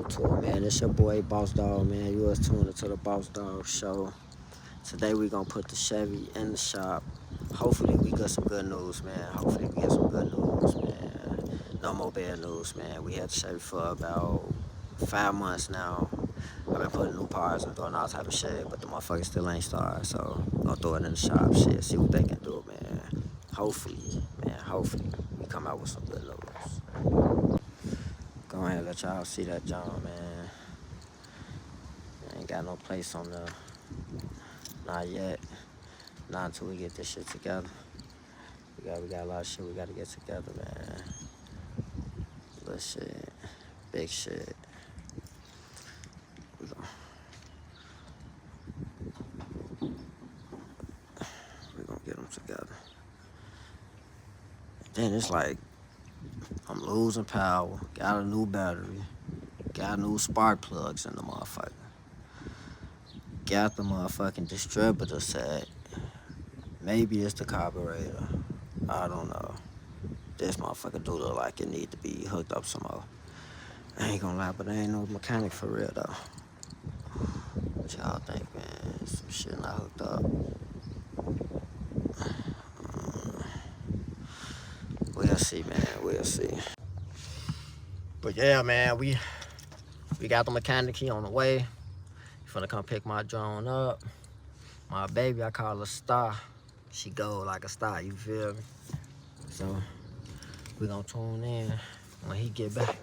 welcome to it, man. It's your boy Boss Dog, man. You was tuned into the Boss Dog Show. Today we gonna put the Chevy in the shop. Hopefully we get some good news, man. Hopefully we get some good news, man. No more bad news, man. We had the Chevy for about 5 months now. I've been putting new parts and doing all type of shit, but the motherfuckers still ain't started. So I'm gonna throw it in the shop, shit, see what they can do, man. Hopefully, man. Hopefully we come out with some good news. Go ahead and let y'all see that John, man. Ain't got no place on the, not yet. Not until we get this shit together. We got a lot of shit we gotta get together, man. Little shit, big shit. We gonna get them together. Then it's like, I'm losing power, got a new battery, got new spark plugs in the motherfucker. Got the motherfucking distributor set. Maybe it's the carburetor. I don't know. This motherfucker do look like it need to be hooked up some more. I ain't gonna lie, but I ain't no mechanic for real though. What y'all think, man? Some shit not hooked up. We'll see, man. We'll see. But yeah, man, we got the mechanic. He on the way. He finna come pick my drone up. My baby, I call her Star. She go like a star, you feel me? So we gonna tune in when he get back.